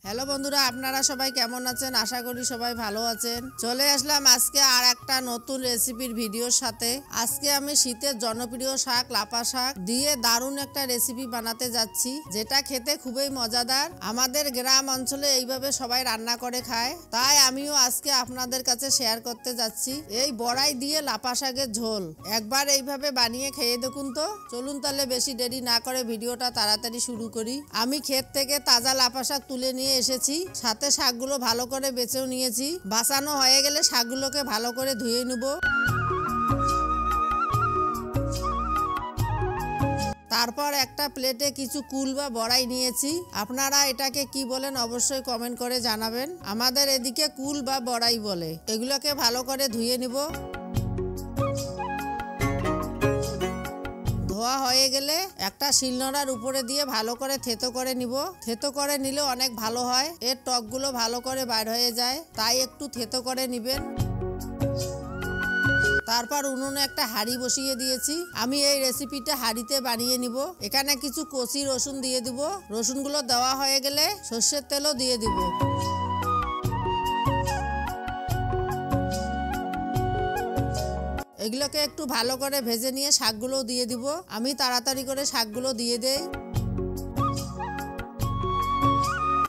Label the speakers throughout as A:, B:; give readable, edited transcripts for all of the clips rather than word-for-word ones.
A: Hello বন্ধুরা, আপনারা সবাই কেমন আছেন? আশা করি সবাই ভালো আছেন। চলে আসলাম আজকে আর একটা নতুন রেসিপির ভিডিওর সাথে। আজকে আমি শীতের জনপ্রিয় শাক লাপা শাক দিয়ে দারুণ একটা রেসিপি বানাতে যাচ্ছি, যেটা খেতে খুবই মজাদার। আমাদের গ্রাম অঞ্চলে এইভাবে সবাই রান্না করে খায়, তাই আমিও আজকে আপনাদের কাছে শেয়ার করতে যাচ্ছি এই বড়াই দিয়ে লাপা শাকের ঝোল। একবার এইভাবে বানিয়ে খেয়ে দেখুন তো। চলুন তাহলে বেশি দেরি না করে ভিডিওটা তাড়াতাড়ি শুরু করি। আমি ক্ষেত থেকে তাজা লাপা শাক তুলে নিয়ে এসেছি, সাথে শাকগুলো ভালো করে বেছেও নিয়েছি। বাছানো হয়ে গেলে শাকগুলোকে ভালো করে ধুয়ে নেব। তারপর একটা প্লেটে কিছু কুল বা বড়াই নিয়েছি। আপনারা এটাকে কি বলেন অবশ্যই কমেন্ট করে জানাবেন। আমাদের এদিকে কুল বা বড়াই বলে। এগুলোকে ভালো করে ধুয়ে নিব। ধোয়া হয়ে গেলে একটা শিলনোড়ার উপরে দিয়ে ভালো করে থেতো করে নিব। থেতো করে নিলে অনেক ভালো হয়, এর টকগুলো ভালো করে বাইর হয়ে যায়, তাই একটু থেতো করে নিবেন। তারপর উনুনে একটা হাঁড়ি বসিয়ে দিয়েছি। আমি এই রেসিপিটা হাঁড়িতে বানিয়ে নিব। এখানে কিছু কচি রসুন দিয়ে দিব। রসুনগুলো দেওয়া হয়ে গেলে সর্ষের তেলও দিয়ে দিব। এগুলোকে একটু ভালো করে ভেজে নিয়ে শাকগুলো দিয়ে দিব। আমি তাড়াতাড়ি করে শাকগুলো দিয়ে দেই।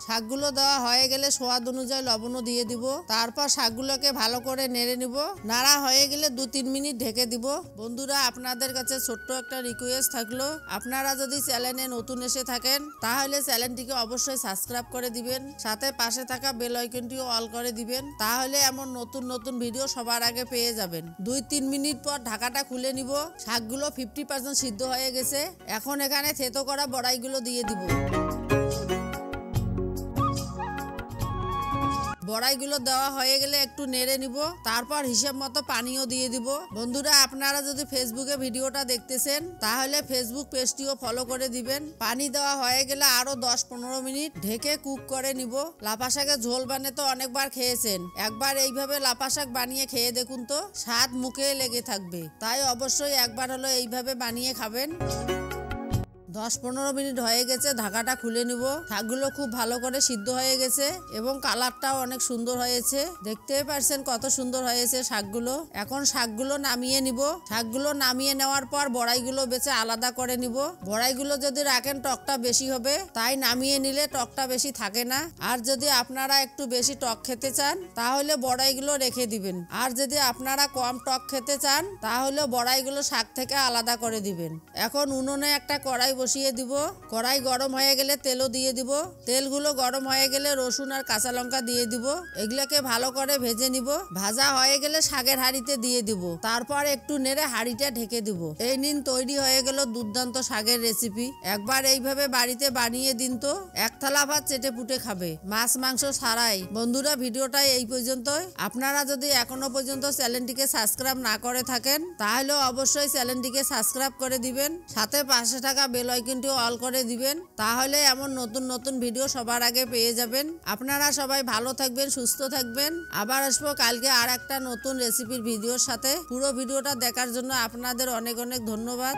A: শাকগুলো দেওয়া হয়ে গেলে স্বাদ অনুযায়ী লবণও দিয়ে দিব। তারপর শাকগুলোকে ভালো করে নেড়ে নিব। নাড়া হয়ে গেলে 2-3 মিনিট ঢেকে দিব। বন্ধুরা, আপনাদের কাছে ছোট্ট একটা রিকোয়েস্ট থাকলো, আপনারা যদি চ্যানেলে নতুন এসে থাকেন তাহলে চ্যানেলটিকে অবশ্যই সাবস্ক্রাইব করে দিবেন, সাথে পাশে থাকা বেল আইকনটিও অল করে দিবেন। তাহলে এমন নতুন নতুন ভিডিও সবার আগে পেয়ে যাবেন। 2-3 মিনিট পর ঢাকাটা খুলে নিব। শাকগুলো 50% সিদ্ধ হয়ে গেছে। এখন এখানে থেতো করা বড়াইগুলো দিয়ে দিব। বড়াইগুলো দেওয়া হয়ে গেলে একটু নেড়ে নিব। তারপর হিসেব মতো পানিও দিয়ে দিব। বন্ধুরা, আপনারা যদি ফেসবুকে ভিডিওটা দেখতেছেন তাহলে ফেসবুক পেজটিও ফলো করে দিবেন। পানি দেওয়া হয়ে গেলে আরো 10-15 মিনিট ঢেকে কুক করে নিব। লাপা শাকের ঝোল বানিয়ে তো অনেকবার খেয়েছেন, একবার এইভাবে লাপা শাক বানিয়ে খেয়ে দেখুন তো, স্বাদ মুখে লেগে থাকবে। তাই অবশ্যই একবার হলো এইভাবে বানিয়ে খাবেন। 10-15 মিনিট হয়ে গেছে, ঢাকাটা খুলে নিব। শাকগুলো খুব ভালো করে সিদ্ধ হয়ে গেছে এবং কালারটাও অনেক সুন্দর হয়েছে। দেখতেই পারছেন কত সুন্দর হয়েছে শাকগুলো। এখন শাকগুলো নামিয়ে নিব। শাকগুলো নামিয়ে নেওয়ার পর বড়াইগুলো বেছে আলাদা করে নিব। বড়াইগুলো যদি রাখেন টকটা বেশি হবে, তাই নামিয়ে নিলে টকটা বেশি থাকে না। আর যদি আপনারা একটু বেশি টক খেতে চান তাহলে বড়াইগুলো রেখে দিবেন। আর যদি আপনারা কম টক খেতে চান তাহলে বড়াইগুলো শাক থেকে আলাদা করে দিবেন। এখন উনুনে একটা কড়াই বসিয়ে দিব। কড়াই গরম হয়ে গেলে তেলও দিয়ে দিব। তেলগুলো গরম হয়ে গেলে রসুন আর কাঁচা লঙ্কা দিয়ে দিব। এগুলোকে ভালো করে ভেজে নিব। ভাজা হয়ে গেলে শাকের হাঁড়িতে দিয়ে দিব। তারপর একটু নেড়ে হাঁড়িটা ঢেকে দিব। এই নিন, তৈরি হয়ে গেল দুর্দান্ত শাকের রেসিপি। একবার এইভাবে বাড়িতে বানিয়ে দিন তো, এক থালা ভাত চেটে পুটে খাবে, মাছ মাংস ছাড়াই। বন্ধুরা, ভিডিওটা এই পর্যন্তই। আপনারা যদি এখনো পর্যন্ত চ্যানেলটিকে সাবস্ক্রাইব না করে থাকেন তাহলে অবশ্যই চ্যানেলটিকে সাবস্ক্রাইব করে দিবেন, সাথে পাশে থাকা বেল আইকনটিও অল করে দিবেন। তাহলে এমন নতুন নতুন ভিডিও সবার আগে পেয়ে যাবেন। আপনারা সবাই ভালো থাকবেন, সুস্থ থাকবেন। আবার আসবো কালকে আর একটা নতুন রেসিপির ভিডিওর সাথে। পুরো ভিডিওটা দেখার জন্য আপনাদের অনেক অনেক ধন্যবাদ।